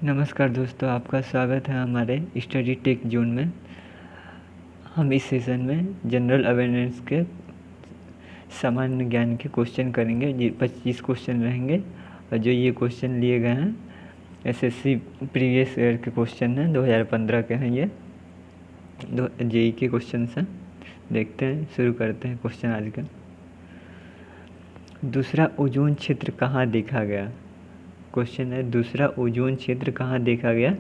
नमस्कार दोस्तों, आपका स्वागत है हमारे स्टडी टेक जोन में। हम इस सेशन में जनरल अवेयरनेस के सामान्य ज्ञान के क्वेश्चन करेंगे। ये 25 क्वेश्चन रहेंगे और जो ये क्वेश्चन लिए गए हैं एसएससी प्रीवियस ईयर के क्वेश्चन हैं, 2015 के हैं। ये जेई के क्वेश्चन हैं। देखते हैं, शुरू करते हैं क्वेश्चन आज का। दूसरा ओजोन क्षेत्र कहाँ देखा गया? क्वेश्चन है, दूसरा ओजोन क्षेत्र कहाँ देखा गया?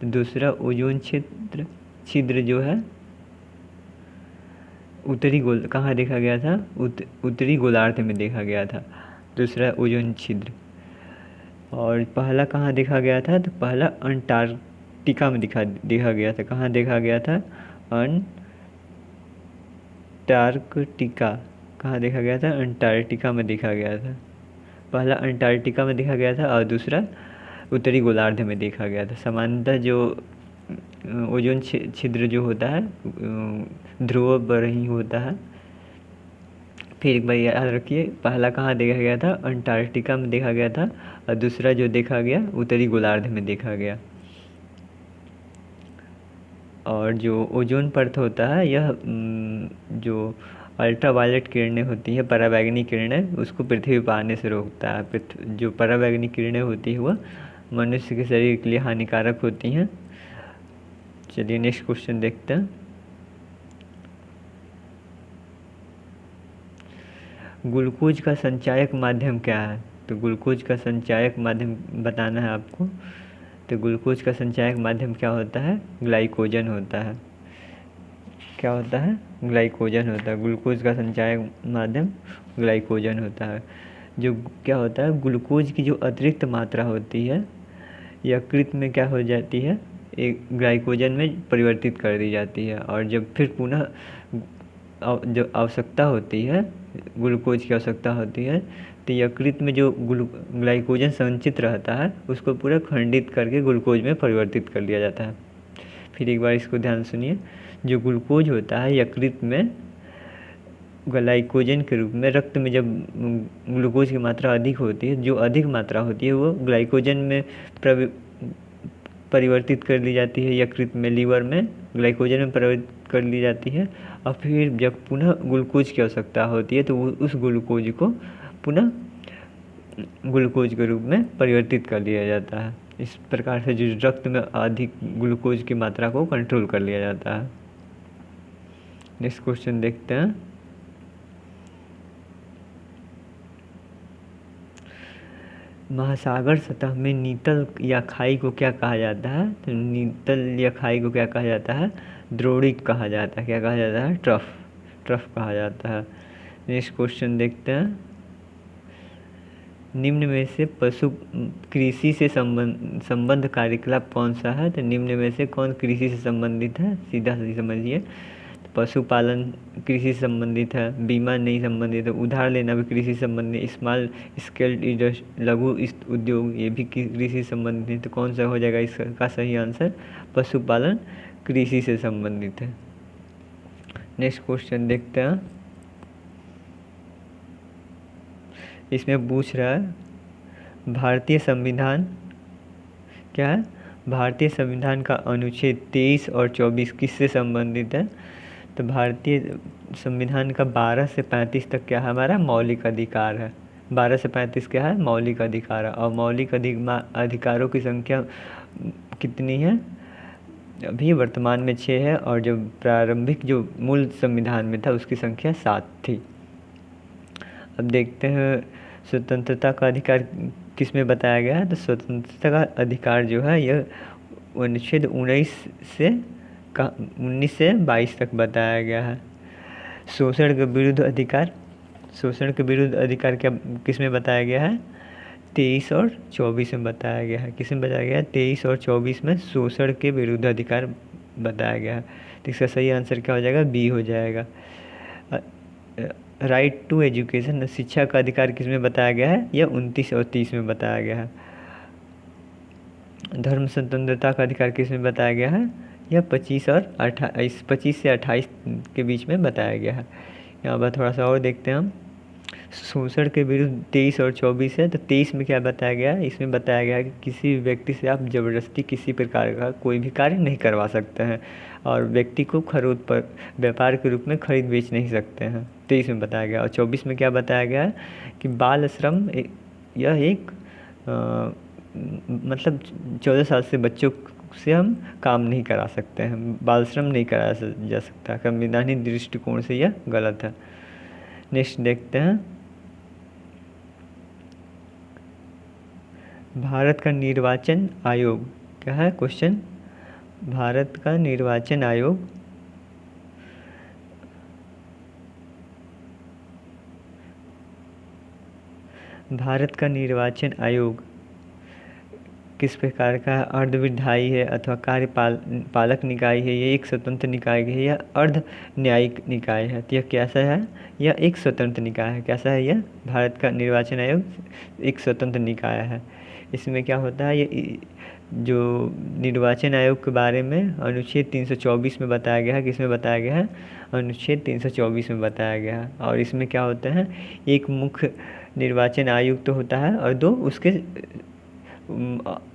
तो दूसरा ओजोन छिद्र जो है उत्तरी गोल कहाँ देखा गया था? उत्तरी गोलार्ध में देखा गया था दूसरा ओजोन छिद्र। और पहला कहाँ देखा गया था? तो पहला अंटार्कटिका में देखा गया था। कहाँ देखा गया था? अंटार्कटिका। कहाँ देखा गया था? अंटार्कटिका में देखा गया था। पहला अंटार्कटिका में देखा गया था और दूसरा उत्तरी गोलार्ध में देखा गया था। सामान्यतः जो ओजोन छिद्र जो होता है ध्रुव पर ही होता है। फिर एक बार याद रखिए, पहला कहाँ देखा गया था? अंटार्कटिका में देखा गया था और दूसरा जो देखा गया उत्तरी गोलार्ध में देखा गया। और जो ओजोन परत होता है यह जो अल्ट्रावायलेट किरणें होती हैं, पराबैंगनी किरणें, उसको पृथ्वी पर आने से रोकता है। जो पराबैंगनी किरणें होती हैं वह मनुष्य के शरीर के लिए हानिकारक होती हैं। चलिए नेक्स्ट क्वेश्चन देखते हैं। ग्लूकोज का संचायक माध्यम क्या है? तो ग्लूकोज का संचायक माध्यम बताना है आपको। तो ग्लूकोज का संचायक माध्यम क्या होता है? ग्लाइकोजन होता है। क्या होता है? ग्लाइकोजन होता है। ग्लूकोज का संचायक माध्यम ग्लाइकोजन होता है। जो क्या होता है, ग्लूकोज की जो अतिरिक्त मात्रा होती है यकृत में क्या हो जाती है? एक ग्लाइकोजन में परिवर्तित कर दी जाती है। और जब फिर पुनः जो आवश्यकता होती है, ग्लूकोज की आवश्यकता होती है, तो यकृत में जो ग्लाइकोजन संचित रहता है उसको पूरा खंडित करके ग्लूकोज में परिवर्तित कर दिया जाता है। फिर एक बार इसको ध्यान सुनिए। जो ग्लूकोज होता है यकृत में ग्लाइकोजन के रूप में, रक्त में जब ग्लूकोज की मात्रा अधिक होती है, जो अधिक मात्रा होती है वो ग्लाइकोजन में परिवर्तित कर ली जाती है। यकृत में, लीवर में ग्लाइकोजन में परिवर्तित कर ली जाती है। और फिर जब पुनः ग्लूकोज की आवश्यकता होती है तो उस ग्लूकोज को पुनः ग्लूकोज के रूप में परिवर्तित कर लिया जाता है। इस प्रकार से जो रक्त में अधिक ग्लूकोज की मात्रा को कंट्रोल कर लिया जाता है। नेक्स्ट क्वेश्चन देखते हैं। महासागर सतह में नीतल या खाई को क्या कहा जाता है? तो नीतल या खाई को क्या कहा जाता है? द्रोणिक कहा जाता है। क्या कहा जाता है? ट्रफ कहा जाता है। नेक्स्ट क्वेश्चन देखते हैं। निम्न में से पशु कृषि से संबंध कार्यकलाप कौन सा है? तो निम्न में से कौन कृषि से संबंधित है? सीधा सी समझिए। तो पशुपालन कृषि से संबंधित है, बीमा नहीं संबंधित है, उधार लेना भी कृषि से संबंधित, स्मॉल स्केल लघु उद्योग ये भी कृषि से संबंधित है। तो कौन सा हो जाएगा इसका सही आंसर? पशुपालन कृषि से संबंधित है। नेक्स्ट क्वेश्चन देखते हैं। इसमें पूछ रहा है भारतीय संविधान क्या है? भारतीय संविधान का अनुच्छेद 23 और 24 किससे संबंधित है? तो भारतीय संविधान का 12 से 35 तक क्या है? हमारा मौलिक अधिकार है। 12 से 35 क्या है? मौलिक अधिकार है। और मौलिक अधिकारों की संख्या कितनी है? अभी वर्तमान में 6 है और जो प्रारंभिक जो मूल संविधान में था उसकी संख्या 7 थी। अब देखते हैं स्वतंत्रता का अधिकार किस में बताया गया है? तो स्वतंत्रता का अधिकार जो है यह अनुच्छेद 19 से 22 तक बताया गया है। शोषण के विरुद्ध अधिकार क्या किस में बताया गया है? 23 और 24 में बताया गया है। किस में बताया गया है? 23 और 24 में शोषण के विरुद्ध अधिकार बताया गया है। तो इसका सही आंसर क्या हो जाएगा? बी हो जाएगा। राइट टू एजुकेशन, शिक्षा का अधिकार किस में बताया गया है? यह 29 और 30 में बताया गया है। धर्म स्वतंत्रता का अधिकार किस में बताया गया है? यह 25 से 28 के बीच में बताया गया है। यहाँ पर थोड़ा सा और देखते हैं हम। शोषण के विरुद्ध 23 और 24 है। तो 23 में क्या बताया गया है? इसमें बताया गया है कि किसी व्यक्ति से आप ज़बरदस्ती किसी प्रकार का कोई भी कार्य नहीं करवा सकते हैं और व्यक्ति को खरीद पर व्यापार के रूप में खरीद बेच नहीं सकते हैं। 23 में बताया गया। और 24 में क्या बताया गया है कि बाल श्रम यह एक मतलब 14 साल से बच्चों से हम काम नहीं करा सकते हैं, बाल श्रम नहीं कराया जा सकता। संवैधानिक दृष्टिकोण से यह गलत है। नेक्स्ट देखते हैं, भारत का निर्वाचन आयोग क्या है? क्वेश्चन, भारत का निर्वाचन आयोग भारत का निर्वाचन आयोग किस प्रकार का अर्धविधायी है अथवा पालक निकाय है, ये एक स्वतंत्र निकाय है या अर्ध न्यायिक निकाय है? तो यह कैसा है? यह एक स्वतंत्र निकाय है। कैसा है यह? भारत का निर्वाचन आयोग एक स्वतंत्र निकाय है। इसमें क्या होता है, ये जो निर्वाचन आयोग के बारे में अनुच्छेद 324 में बताया गया है। किसमें बताया गया है? अनुच्छेद 324 में बताया गया है। और इसमें क्या होता है, एक मुख्य निर्वाचन आयुक्त तो होता है और 2 उसके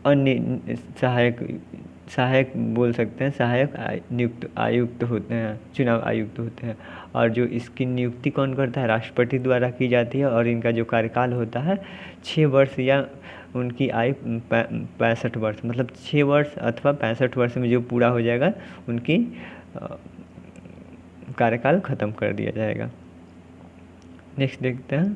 अन्य सहायक बोल सकते हैं, सहायक नियुक्त आयुक्त होते हैं, चुनाव आयुक्त होते हैं। और जो इसकी नियुक्ति कौन करता है? राष्ट्रपति द्वारा की जाती है। और इनका जो कार्यकाल होता है 6 वर्ष या उनकी आयु 65 वर्ष, मतलब 6 वर्ष अथवा 65 वर्ष में जो पूरा हो जाएगा उनकी कार्यकाल ख़त्म कर दिया जाएगा। नेक्स्ट देखते हैं,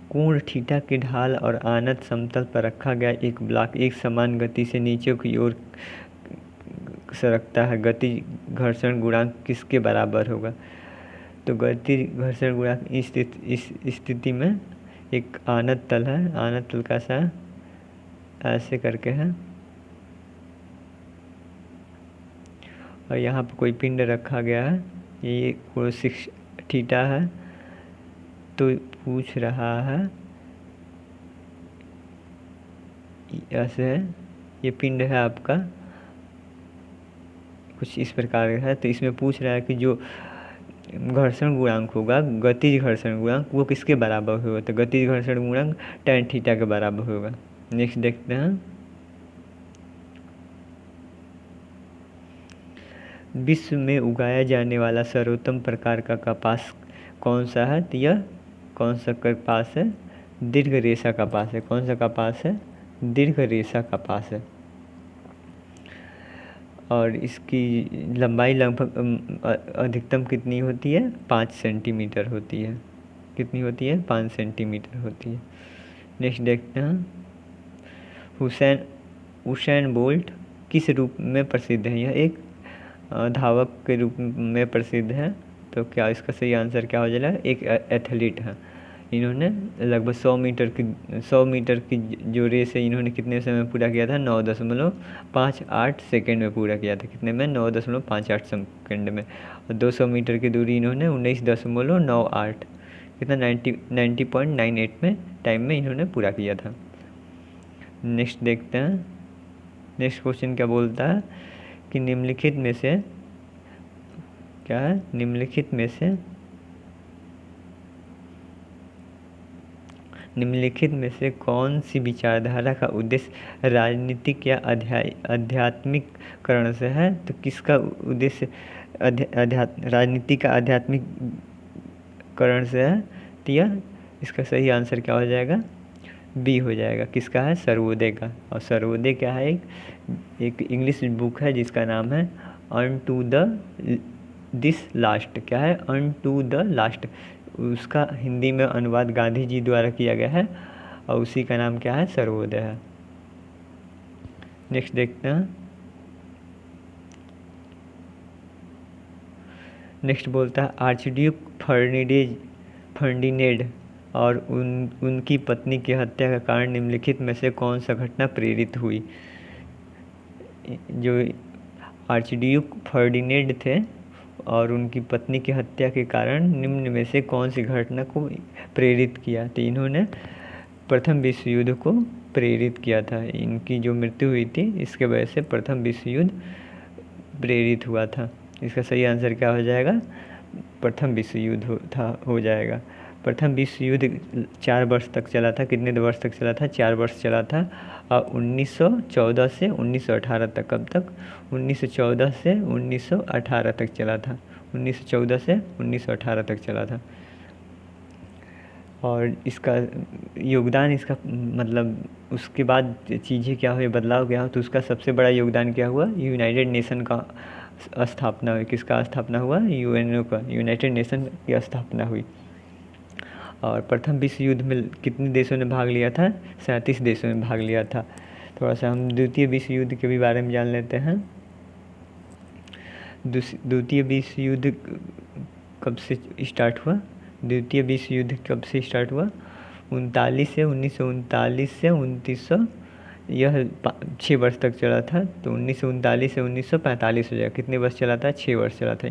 कोण थीटा की ढाल और आनत समतल पर रखा गया एक ब्लॉक एक समान गति से नीचे की ओर सरकता है। गति घर्षण गुणांक किसके बराबर होगा? तो गति घर्षण गुणांक इस स्थिति में एक आनत तल है, आनत तल का सा ऐसे करके है और यहाँ पर कोई पिंड रखा गया है, ये कोण 6 थीटा है। तो पूछ रहा है ऐसे है, ये पिंड है आपका कुछ इस प्रकार का है। तो इसमें पूछ रहा है कि जो घर्षण गुणांक होगा, गतिज घर्षण गुणांक, वो किसके बराबर होगा? तो गतिज घर्षण गुणांक tan थीटा के बराबर होगा। नेक्स्ट देखते हैं, विश्व में उगाया जाने वाला सर्वोत्तम प्रकार का कपास कौन सा है? तो यह कौन सा कपास है? दीर्घ रेशा कपास है। कौन सा कपास है? दीर्घ रेशा कपास है। और इसकी लंबाई लगभग अधिकतम कितनी होती है? 5 सेंटीमीटर होती है। कितनी होती है? 5 सेंटीमीटर होती है। नेक्स्ट देखते हैं, हुसैन बोल्ट किस रूप में प्रसिद्ध है? यह एक धावक के रूप में प्रसिद्ध है। तो क्या इसका सही आंसर क्या हो जाएगा? एक एथलीट है। इन्होंने लगभग 100 मीटर की जो रेस है इन्होंने कितने समय में पूरा किया था? 9.58 सेकेंड में पूरा किया था। कितने में? 9.58 सेकेंड में। और 200 मीटर की दूरी इन्होंने 19.98 कितना 90.98 में टाइम में इन्होंने पूरा किया था। नेक्स्ट देखते हैं, नेक्स्ट क्वेश्चन क्या बोलता है कि निम्नलिखित में से क्या है? निम्नलिखित में से कौन सी विचारधारा का उद्देश्य राजनीतिक या आध्यात्मिककरण से है? तो किसका उद्देश्य राजनीति का आध्यात्मिककरण से है? तो यह इसका सही आंसर क्या हो जाएगा? बी हो जाएगा। किसका है? सर्वोदय का। और सर्वोदय क्या है? एक इंग्लिश बुक है जिसका नाम है अनटू द दिस लास्ट। क्या है? Unto the last. उसका हिंदी में अनुवाद गांधी जी द्वारा किया गया है और उसी का नाम क्या है? सर्वोदय है। नेक्स्ट देखते हैं, नेक्स्ट बोलता है आर्चड्यूक फर्डिनेंड और उनकी पत्नी की हत्या का कारण निम्नलिखित में से कौन सा घटना प्रेरित हुई? जो आर्चड्यूक फर्डिनेंड थे और उनकी पत्नी की हत्या के कारण निम्न में से कौन सी घटना को प्रेरित किया? तो इन्होंने प्रथम विश्व युद्ध को प्रेरित किया था। इनकी जो मृत्यु हुई थी इसके वजह से प्रथम विश्व युद्ध प्रेरित हुआ था। इसका सही आंसर क्या हो जाएगा? प्रथम विश्व युद्ध हो जाएगा। प्रथम विश्व युद्ध 4 वर्ष तक चला था। कितने वर्ष तक चला था? 4 वर्ष चला था। और 1914 से 1918 तक। कब तक? 1914 से 1918 तक चला था। 1914 से 1918 तक चला था। और इसका योगदान, इसका मतलब उसके बाद चीज़ें क्या हुई, बदलाव क्या हुआ, तो उसका सबसे बड़ा योगदान क्या हुआ? यूनाइटेड नेशन का स्थापना हुई। किसका स्थापना हुआ? यूएनओ का, यूनाइटेड नेशन की स्थापना हुई। और प्रथम विश्व युद्ध में कितने देशों ने भाग लिया था? 37 देशों ने भाग लिया था। थोड़ा सा हम द्वितीय विश्व युद्ध के भी बारे में जान लेते हैं। द्वितीय विश्व युद्ध कब से स्टार्ट हुआ? द्वितीय विश्व युद्ध कब से स्टार्ट हुआ? 1939 से 1939 यह 6 वर्ष तक चला था। तो 1939 से 1945 हो जाएगा। कितने वर्ष चला था? 6 वर्ष चला था।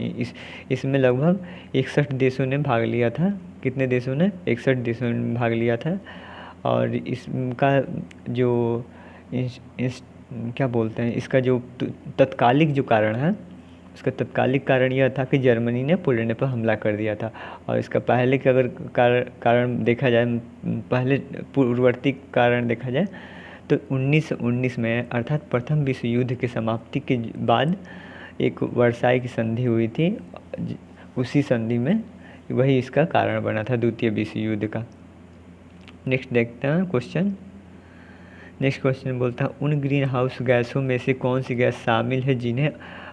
इसमें लगभग 61 देशों ने भाग लिया था। कितने देशों ने? 61 देशों ने भाग लिया था। और इसका जो क्या बोलते हैं, इसका जो तत्कालिक जो कारण है, उसका तत्कालिक कारण यह था कि जर्मनी ने पोलैंड पर हमला कर दिया था। और इसका पहले का अगर कारण देखा जाए, पहले पूर्ववर्ती कारण देखा जाए, तो 1919 में अर्थात प्रथम विश्व युद्ध की समाप्ति के बाद एक वर्साई की संधि हुई थी। उसी संधि में वही इसका कारण बना था, द्वितीय विश्व युद्ध का। नेक्स्ट देखते हैं क्वेश्चन। नेक्स्ट क्वेश्चन बोलता है, उन ग्रीन हाउस गैसों में से कौन सी गैस शामिल है जिन्हें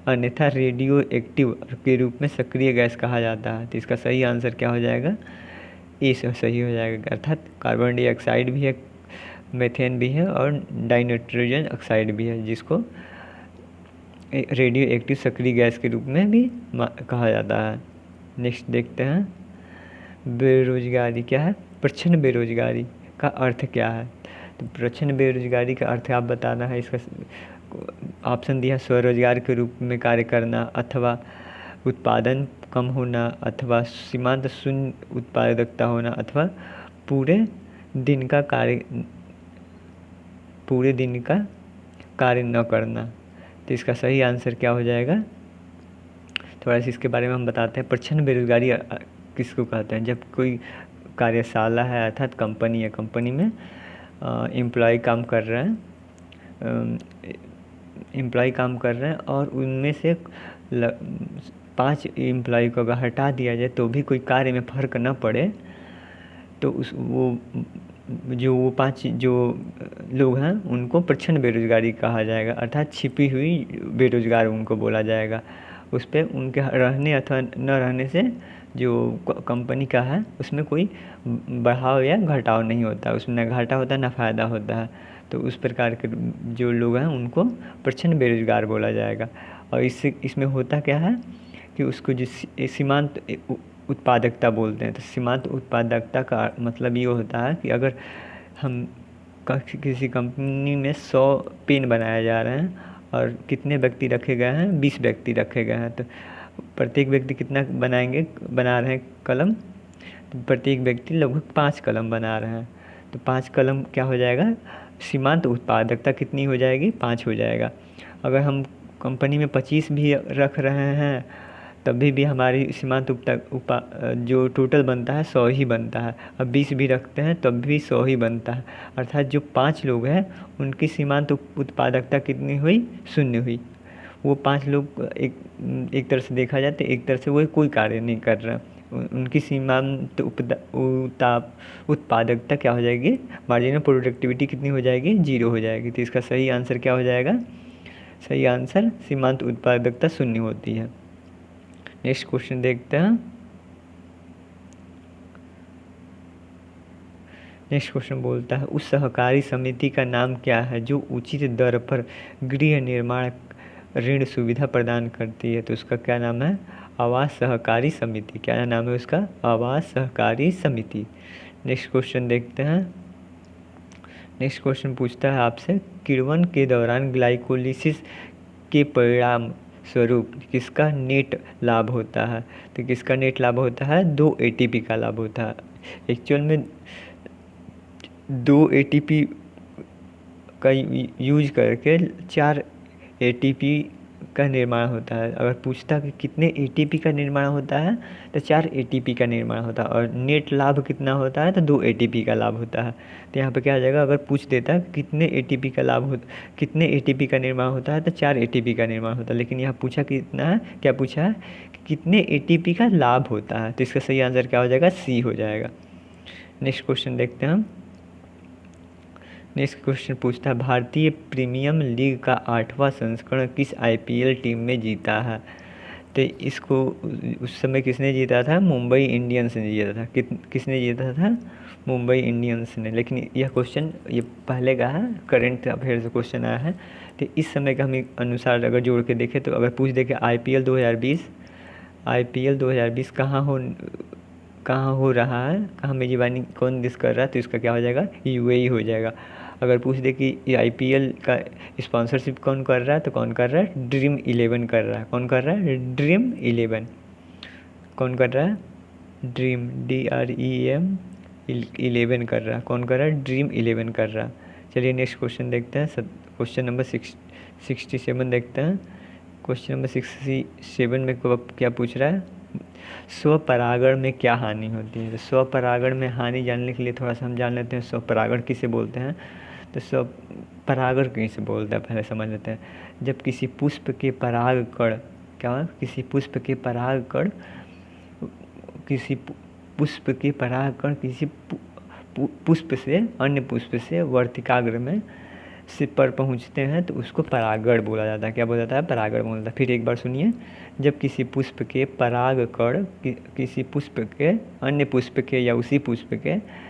अन्यथा रेडियो एक्टिव के रूप में सक्रिय गैस कहा जाता है? तो इसका सही आंसर क्या हो जाएगा? ए सही हो जाएगा। अर्थात कार्बन डाइऑक्साइड भी है, मीथेन भी है और डाइनाइट्रोजन ऑक्साइड भी है, जिसको रेडियो एक्टिव सक्रिय गैस के रूप में भी कहा जाता है। नेक्स्ट देखते हैं, बेरोजगारी क्या है? प्रच्छन्न बेरोजगारी का अर्थ क्या है? तो प्रच्छन्न बेरोजगारी का अर्थ आप बताना है। इसका ऑप्शन दिया, स्वरोजगार के रूप में कार्य करना, अथवा उत्पादन कम होना, अथवा सीमांत शून्य उत्पादकता होना, अथवा पूरे दिन का कार्य न करना। तो इसका सही आंसर क्या हो जाएगा? थोड़ा सा इसके बारे में हम बताते हैं। प्रच्छन्न बेरोजगारी किसको कहते हैं? जब कोई कार्यशाला है अर्थात कंपनी है, कंपनी में एम्प्लॉय काम कर रहे हैं और उनमें से 5 एम्प्लॉय को अगर हटा दिया जाए तो भी कोई कार्य में फ़र्क न पड़े, तो वो 5 जो लोग हैं उनको प्रच्छन्न बेरोजगारी कहा जाएगा। अर्थात छिपी हुई बेरोजगार उनको बोला जाएगा। उस पर उनके रहने अथवा न रहने से जो कंपनी का है उसमें कोई बढ़ाव या घटाव नहीं होता, उसमें न घाटा होता है न फ़ायदा होता है। तो उस प्रकार के जो लोग हैं उनको प्रच्छन्न बेरोजगार बोला जाएगा। और इसमें होता क्या है कि उसको जो सीमांत उत्पादकता बोलते हैं। तो सीमांत उत्पादकता का मतलब ये होता है कि अगर हम किसी कंपनी में 100 पेन बनाए जा रहे हैं और कितने व्यक्ति रखे गए हैं? 20 व्यक्ति रखे गए हैं। तो प्रत्येक व्यक्ति कितना बना रहे हैं कलम? तो प्रत्येक व्यक्ति लगभग 5 कलम बना रहे हैं। तो 5 कलम क्या हो जाएगा? सीमांत उत्पादकता कितनी हो जाएगी? 5 हो जाएगा। अगर हम कंपनी में 25 भी रख रहे हैं तभी भी हमारी सीमांत जो टोटल बनता है 100 ही बनता है। अब 20 भी रखते हैं तब भी 100 ही बनता है। अर्थात जो 5 लोग हैं उनकी सीमांत उत्पादकता कितनी हुई? 0 हुई। वो 5 लोग एक तरह से देखा जाए तो एक तरह से वो कोई कार्य नहीं कर रहे, उनकी सीमांत उत्पादकता क्या हो जाएगी? मार्जिनल प्रोडक्टिविटी कितनी हो जाएगी? 0 हो जाएगी। तो इसका सही आंसर क्या हो जाएगा? सही आंसर सीमांत उत्पादकता 0 होती है। नेक्स्ट क्वेश्चन देखते हैं। नेक्स्ट क्वेश्चन बोलता है, उस सहकारी समिति का नाम क्या है जो उचित दर पर गृह निर्माण ऋण सुविधा प्रदान करती है? तो उसका क्या नाम है? आवास सहकारी समिति। क्या नाम है उसका? आवास सहकारी समिति। नेक्स्ट क्वेश्चन देखते हैं। नेक्स्ट क्वेश्चन पूछता है आपसे, किण्वन के दौरान ग्लाइकोलिसिस के परिणाम स्वरूप किसका नेट लाभ होता है? तो किसका नेट लाभ होता है? 2 ATP का लाभ होता है। एक्चुअल में 2 एटीपी का यूज करके 4 एटीपी का निर्माण होता है। अगर पूछता कि कितने एटीपी का निर्माण होता है तो 4 एटीपी का निर्माण होता है, और नेट लाभ कितना होता है तो 2 एटीपी का लाभ होता है। तो यहाँ पे क्या आ जाएगा, अगर पूछ देता कितने एटीपी का लाभ हो, कितने एटीपी का निर्माण होता है तो 4 एटीपी का निर्माण होता है। लेकिन यहाँ पूछा कितना है, क्या पूछा है कि कितने एटीपी का लाभ होता है, तो इसका सही आंसर क्या हो जाएगा, सी हो जाएगा। नेक्स्ट क्वेश्चन देखते हैं हम। नेक्स्ट क्वेश्चन पूछता है भारतीय प्रीमियम लीग का 8वां संस्करण किस आईपीएल टीम में जीता है। तो इसको उस समय किसने जीता था, मुंबई इंडियंस ने जीता था। किसने जीता था, मुंबई इंडियंस ने। लेकिन यह क्वेश्चन ये पहले का है, करंट अफेयर से क्वेश्चन आया है। तो इस समय का हम अनुसार अगर जोड़ के देखें तो अगर पूछ दे कि आईपीएल 2020 कहाँ हो रहा है, कहाँ मेजबानी कौन देश कर रहा है, तो इसका क्या हो जाएगा, यूएई हो जाएगा। अगर पूछ दे कि ये आईपीएल का स्पॉन्सरशिप कौन कर रहा है, तो कौन कर रहा है, ड्रीम 11 कर रहा है। कौन कर रहा है, ड्रीम 11। कौन कर रहा है, ड्रीम DREM 11 कर रहा है। कौन कर रहा है, ड्रीम 11 कर रहा है। चलिए नेक्स्ट क्वेश्चन देखते हैं। क्वेश्चन नंबर 67 देखते हैं। क्वेश्चन नंबर 67 में क्या पूछ रहा है, स्वपरागण में क्या हानि होती है। तो स्वपरागण में हानि जानने के लिए थोड़ा सा हम जान लेते हैं स्वपरागण किसे बोलते हैं। तो स्वपरागण किसे बोलते हैं पहले समझ लेते हैं। जब किसी पुष्प के परागकण, क्या, किसी पुष्प के परागकण किसी पुष्प से अन्य पुष्प से वर्तिकाग्र में से पर पहुँचते हैं तो उसको परागण बोला जाता है। क्या बोला जाता है, परागण बोला जाता है। फिर एक बार सुनिए, जब किसी पुष्प के परागकण किसी पुष्प के अन्य पुष्प के या उसी पुष्प के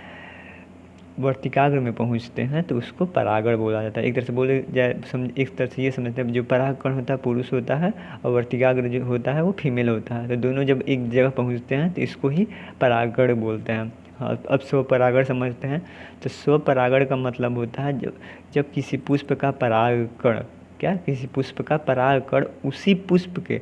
वर्तिकाग्र में पहुंचते हैं तो उसको परागण बोला जाता है। एक तरह से बोले जाए, एक तरह से ये समझते हैं, जो परागकण होता है पुरुष होता है और वर्तिकाग्र जो होता है वो फीमेल होता है। तो दोनों जब एक जगह पहुंचते हैं तो इसको ही परागण बोलते हैं। हाँ, अब स्वपरागण समझते हैं। तो स्वपरागण का मतलब होता है जब किसी पुष्प का परागकण, क्या, किसी पुष्प का परागकण उसी पुष्प के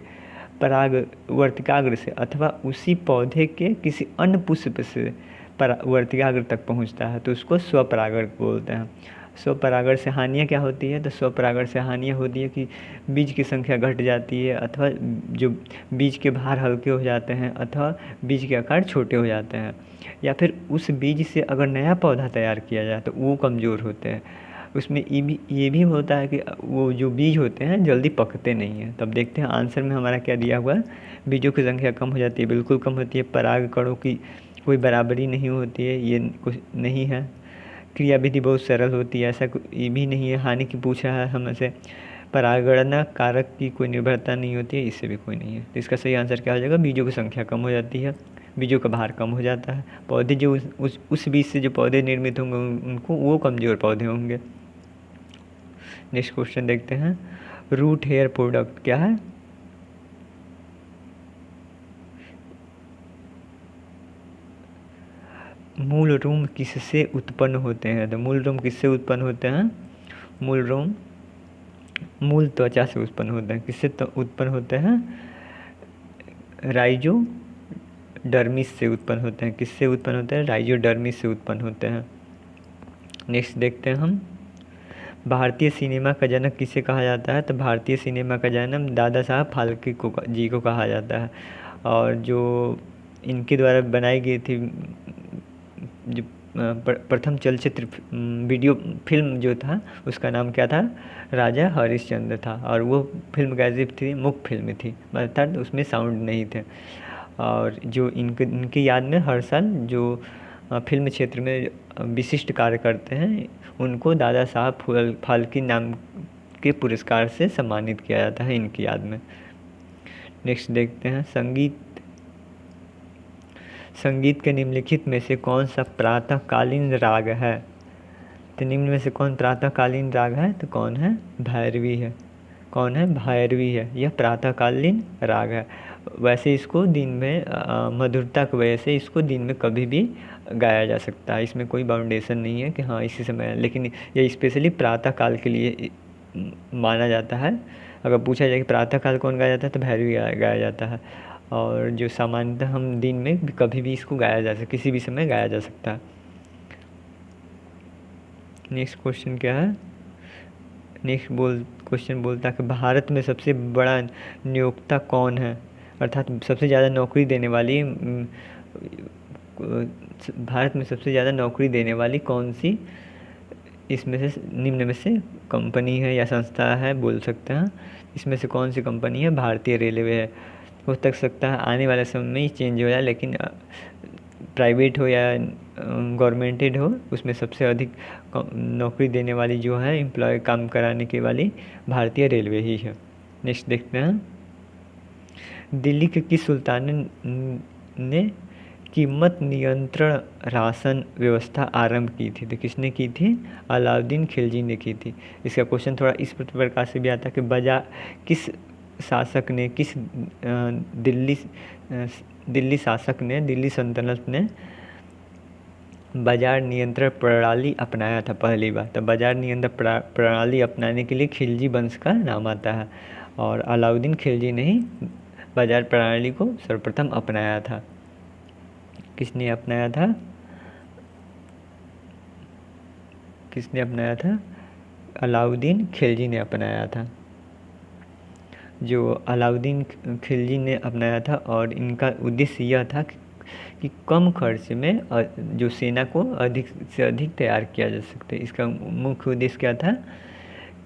पराग वर्तिकाग्र से अथवा उसी पौधे के किसी अन्य पुष्प से वर्तिकाग्र तक पहुंचता है तो उसको स्वपरागण बोलते हैं। स्वपरागण से हानियाँ क्या होती है, तो स्वपरागण से हानियाँ होती है कि बीज की संख्या घट जाती है, अथवा जो बीज के भार हल्के हो जाते हैं, अथवा बीज के आकार छोटे हो जाते हैं, या फिर उस बीज से अगर नया पौधा तैयार किया जाए तो वो कमज़ोर होते हैं। उसमें ये भी होता है कि वो जो बीज होते हैं जल्दी पकते नहीं हैं। तब देखते हैं आंसर में हमारा क्या दिया हुआ है, बीजों की संख्या कम हो जाती है, बिल्कुल कम होती है। परागकणों की कोई बराबरी नहीं होती है, ये कुछ नहीं है। क्रिया विधि बहुत सरल होती है, ऐसा ये भी नहीं है। हानि की पूछा है हमसे, परागण कारक की कोई निर्भरता नहीं होती है, इससे भी कोई नहीं है। तो इसका सही आंसर क्या हो जाएगा, बीजों की संख्या कम हो जाती है, बीजों का भार कम हो जाता है। पौधे जो उस बीज से जो पौधे निर्मित होंगे उनको वो कमज़ोर पौधे होंगे। नेक्स्ट क्वेश्चन देखते हैं, रूट हेयर प्रोडक्ट क्या है। मूल रोम किससे उत्पन्न होते हैं। तो मूल रोम किससे उत्पन्न होते हैं, मूल रोम मूल त्वचा से उत्पन्न होते हैं। किससे उत्पन्न होते हैं, राइजोडर्मिस से उत्पन्न होते हैं। किससे उत्पन्न होते हैं, राइजोडर्मिस से उत्पन्न होते हैं। नेक्स्ट देखते हैं हम, भारतीय सिनेमा का जनक किसे कहा जाता है। तो भारतीय सिनेमा का जन्म दादा साहब फाल्के जी को कहा जाता है। और जो इनके द्वारा बनाई गई थी जो प्रथम चलचित्र वीडियो फिल्म जो था उसका नाम क्या था, राजा हरिश्चंद्र था। और वो फिल्म कैसी थी, मुख्य फिल्म थी, अर्थात उसमें साउंड नहीं थे। और जो इनकी याद में हर साल जो फिल्म क्षेत्र में विशिष्ट कार्य करते हैं उनको दादा साहब फाल्के नाम के पुरस्कार से सम्मानित किया जाता है इनकी याद में। नेक्स्ट देखते हैं, संगीत के निम्नलिखित में से कौन सा प्रातःकालीन राग है। तो निम्न में से कौन प्रातःकालीन राग है, तो कौन है, भैरवी है। कौन है, भैरवी है, यह प्रातःकालीन राग है। वैसे इसको दिन में मधुरता की वजह से इसको दिन में कभी भी गाया जा सकता है, इसमें कोई बाउंडेशन नहीं है कि हाँ इसी समय, लेकिन यह स्पेशली प्रातःकाल के लिए माना जाता है। अगर पूछा जाए कि प्रातःकाल कौन गाया जाता है तो भैरवी गाया जाता है। और जो सामान्यतः हम दिन में कभी भी इसको गाया जा सकता है, किसी भी समय गाया जा सकता है। नेक्स्ट क्वेश्चन क्या है? क्वेश्चन बोलता है कि भारत में सबसे बड़ा नियोक्ता कौन है, अर्थात सबसे ज़्यादा नौकरी देने वाली भारत में सबसे ज़्यादा नौकरी देने वाली कौन सी इसमें से निम्न में से कंपनी है या संस्था है, बोल सकते हैं। इसमें से कौन सी कंपनी है? भारतीय रेलवे है। हो तक सकता है आने वाले समय में ही चेंज हो जाए, लेकिन प्राइवेट हो या गवर्नमेंटेड हो, उसमें सबसे अधिक नौकरी देने वाली जो है, एम्प्लॉय काम कराने के वाली भारतीय रेलवे ही है। नेक्स्ट देखते हैं। दिल्ली के किस सुल्तान ने कीमत नियंत्रण राशन व्यवस्था आरंभ की थी? तो किसने की थी? अलाउद्दीन खिलजी ने की थी। इसका क्वेश्चन थोड़ा इस प्रकार से भी आता है कि किस शासक ने, किस दिल्ली शासक ने, दिल्ली सल्तनत ने बाजार नियंत्रण प्रणाली अपनाया था पहली बार? तो बाजार नियंत्रण प्रणाली अपनाने के लिए खिलजी वंश का नाम आता है, और अलाउद्दीन खिलजी ने ही बाजार प्रणाली को सर्वप्रथम अपनाया था। किसने अपनाया था? किसने अपनाया था? अलाउद्दीन खिलजी ने अपनाया था। जो अलाउद्दीन खिलजी ने अपनाया था, और इनका उद्देश्य यह था कि कम खर्च में जो सेना को अधिक से अधिक तैयार किया जा सकते। इसका मुख्य उद्देश्य क्या था?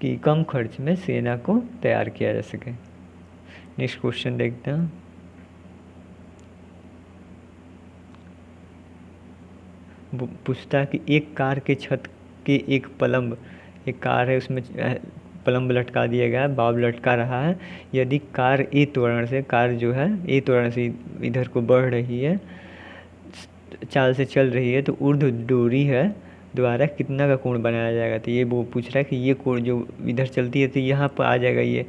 कि कम खर्च में सेना को तैयार किया जा सके। नेक्स्ट क्वेश्चन देखते हैं। पूछता है कि एक कार के छत के एक कार है, उसमें प्लम्ब लटका दिया गया है, बाब लटका रहा है। यदि कार ए त्वरण से इधर को बढ़ रही है, चाल से चल रही है, तो ऊर्ध्व डोरी है द्वारा कितना का कोण बनाया जाएगा? तो ये वो पूछ रहा है कि ये कोण जो इधर चलती है तो यहाँ पर आ जाएगा ये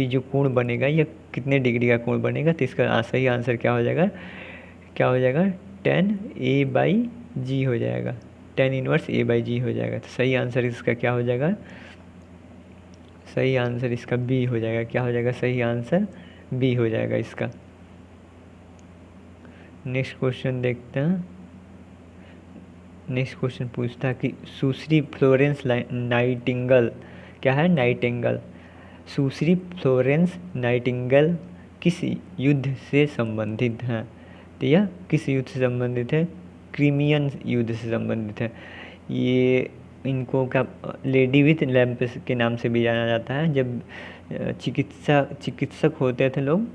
जो कोण बनेगा, ये कितने डिग्री का कोण बनेगा? तो इसका सही आंसर क्या हो जाएगा? tan A/G हो जाएगा। tan इनवर्स A/G हो जाएगा। तो सही आंसर इसका क्या हो जाएगा? सही आंसर इसका बी हो जाएगा। क्या हो जाएगा? सही आंसर बी हो जाएगा इसका। नेक्स्ट क्वेश्चन देखते हैं। नेक्स्ट क्वेश्चन पूछता है कि सुश्री फ्लोरेंस नाइटिंगेल, क्या है? नाइटिंगेल। सुश्री फ्लोरेंस नाइटिंगेल किस युद्ध से संबंधित हैं? तो यह किस युद्ध से संबंधित है? क्रीमियन युद्ध से संबंधित है। ये इनको क्या लेडी विथ लैम्प के नाम से भी जाना जाता है। जब चिकित्सक होते थे लोग,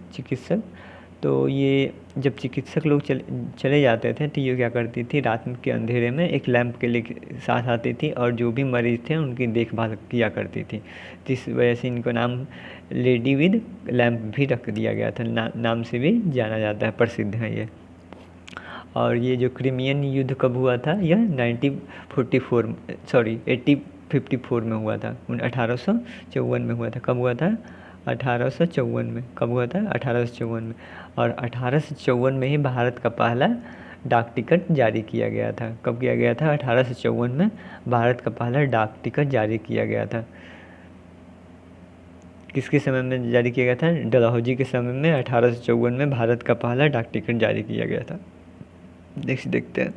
तो ये जब चिकित्सक लोग चले जाते थे, तो ये क्या करती थी? रात के अंधेरे में एक लैंप के लिए साथ आती थी, और जो भी मरीज़ थे उनकी देखभाल किया करती थी। तो इस वजह से इनको नाम लेडी विद लैंप भी रख दिया गया था, नाम से भी जाना जाता है, प्रसिद्ध है ये। और ये जो क्रीमियन युद्ध कब हुआ था? यह 1854 में हुआ था। 1854 में हुआ था। कब हुआ था? 1854 में। कब हुआ था? 1854 में। और 1854 में ही भारत का पहला डाक टिकट जारी किया गया था। कब किया गया था? 1854 में भारत का पहला डाक टिकट जारी किया गया था। किसके समय में जारी किया गया था? डलहौजी के समय में 1854 में भारत का पहला डाक टिकट जारी किया गया था। देखते हैं।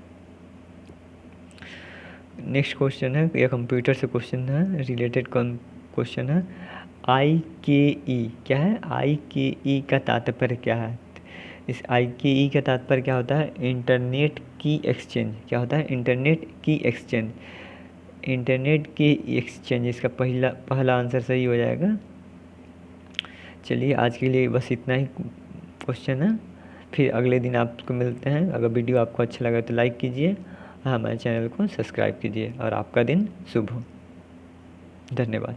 नेक्स्ट क्वेश्चन है, यह कंप्यूटर से क्वेश्चन है, रिलेटेड क्वेश्चन है। IKE क्या है? IKE का तात्पर्य क्या है? इस IKE का तात्पर्य क्या होता है? इंटरनेट की एक्सचेंज। क्या होता है? इंटरनेट की एक्सचेंज। इंटरनेट की एक्सचेंज, इसका पहला आंसर सही हो जाएगा। चलिए आज के लिए बस इतना ही क्वेश्चन है, फिर अगले दिन आपको मिलते हैं। अगर वीडियो आपको अच्छा लगा तो लाइक कीजिए, हमारे चैनल को सब्सक्राइब कीजिए, और आपका दिन शुभ हो। धन्यवाद।